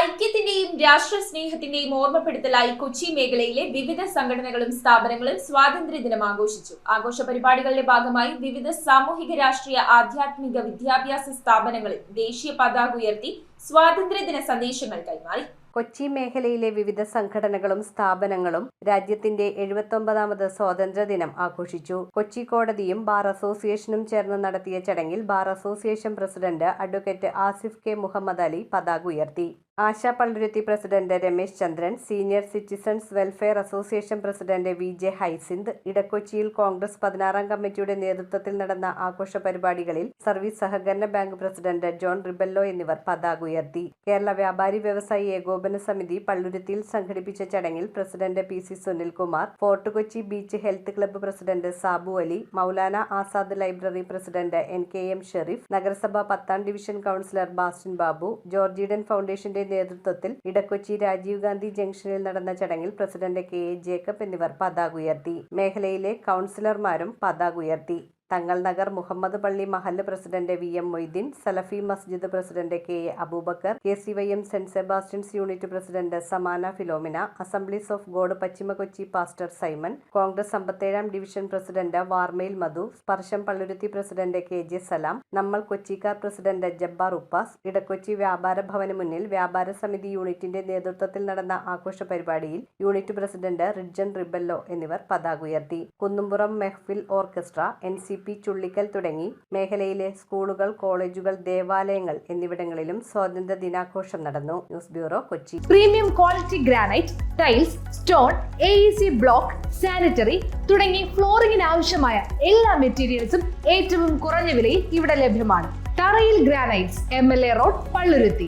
ഐക്യത്തിന്റെയും രാഷ്ട്രസ്നേഹത്തിന്റെയും ഓർമ്മപ്പെടുത്തലായി കൊച്ചി മേഖലയിലെ വിവിധ സംഘടനകളും സ്ഥാപനങ്ങളും സ്വാതന്ത്ര്യദിനം ആഘോഷിച്ചു. ആഘോഷ പരിപാടികളുടെ ഭാഗമായി വിവിധ സാമൂഹിക രാഷ്ട്രീയ ആധ്യാത്മിക വിദ്യാഭ്യാസ സ്ഥാപനങ്ങളിൽ ദേശീയ പതാക ഉയർത്തി സ്വാതന്ത്ര്യദിന സന്ദേശങ്ങൾ കൈമാറി. കൊച്ചി മേഖലയിലെ വിവിധ സംഘടനകളും സ്ഥാപനങ്ങളും രാജ്യത്തിന്റെ 79ാമത് സ്വാതന്ത്ര്യദിനം ആഘോഷിച്ചു. കൊച്ചി കോടതിയും ബാർ അസോസിയേഷനും ചേർന്ന് നടത്തിയ ചടങ്ങിൽ bar association president advocate Asif K Muhammad Ali പതാക ഉയർത്തി. Asha Palluruthy president Ramesh Chandran, senior citizens welfare association president VJ Hyacinth, ഇടക്കൊച്ചിയിൽ കോൺഗ്രസ് 16ാം കമ്മിറ്റിയുടെ നേതൃത്വത്തിൽ നടന്ന ആഘോഷ പരിപാടികളിൽ സർവീസ് സഹകരണ ബാങ്ക് പ്രസിഡന്റ് ജോൺ റിബല്ലോ എന്നിവർ പതാക ഉയർത്തി. കേരള വ്യാപാരി വ്യവസായി ഏകോപന സമിതി പള്ളുരുത്തിയിൽ സംഘടിപ്പിച്ച ചടങ്ങിൽ president PC Sunilkumar, fort Kochi beach health club president Sabu Ali, Maulana Azad library president NKM Sharif, നഗരസഭ 10ാം ഡിവിഷൻ കൗൺസിലർ ബാസ്റ്റിൻ ബാബു, ജോർജ് ഈഡൻ ഫൗണ്ടേഷന്റെ നേതൃത്വത്തിൽ ഇടക്കൊച്ചി രാജീവ് ഗാന്ധി ജംഗ്ഷനിൽ നടന്ന ചടങ്ങിൽ പ്രസിഡന്റ് KA ജേക്കബ് എന്നിവർ പതാക ഉയർത്തി. മേഖലയിലെ കൗൺസിലർമാരും പതാക ഉയർത്തി. തങ്ങൾ നഗർ മുഹമ്മദ് പള്ളി മഹല്ല് president VM Moideen, Salafi Masjid president KA Abubakar, KCYM Saint Sebastian's unit president സമാന Philomena, Assemblies of God Paschima Kochi pastor Simon, Congress 57ാം ഡിവിഷൻ പ്രസിഡന്റ് വാർമയിൽ മധു, സ്പർശം പള്ളുരുത്തി പ്രസിഡന്റ് KJ സലാം, നമ്മൾ കൊച്ചിക്കാർ പ്രസിഡന്റ് ജബ്ബാർ ഉപ്പാസ്, ഇടക്കൊച്ചി വ്യാപാര ഭവന് മുന്നിൽ വ്യാപാര സമിതി യൂണിറ്റിന്റെ നേതൃത്വത്തിൽ നടന്ന ആഘോഷ പരിപാടിയിൽ യൂണിറ്റ് പ്രസിഡന്റ് റിഡ്ജൻ റിബല്ലോ എന്നിവർ പതാക ഉയർത്തി. കുന്നുംപുറം മെഹ്ഫിൽ ഓർക്കസ്ട്ര, NCP ചുള്ളിക്കൽ തുടങ്ങി മേഖലയിലെ സ്കൂളുകൾ, കോളേജുകൾ, ദേവാലയങ്ങൾ എന്നിവിടങ്ങളിലും സ്വാതന്ത്ര്യ ദിനാഘോഷം നടന്നു. News bureau, Kochi. Premium quality granite, tiles, stone, AEC block, sanitary തുടങ്ങി ഫ്ലോറിംഗിന് ആവശ്യമായ എല്ലാ മെറ്റീരിയൽസും ഏറ്റവും കുറഞ്ഞ വിലയിൽ ഇവിടെ ലഭ്യമാണ്. തറയിൽ ഗ്രാനൈറ്റ്സ്, MLA റോഡ്, പള്ളുരുത്തി.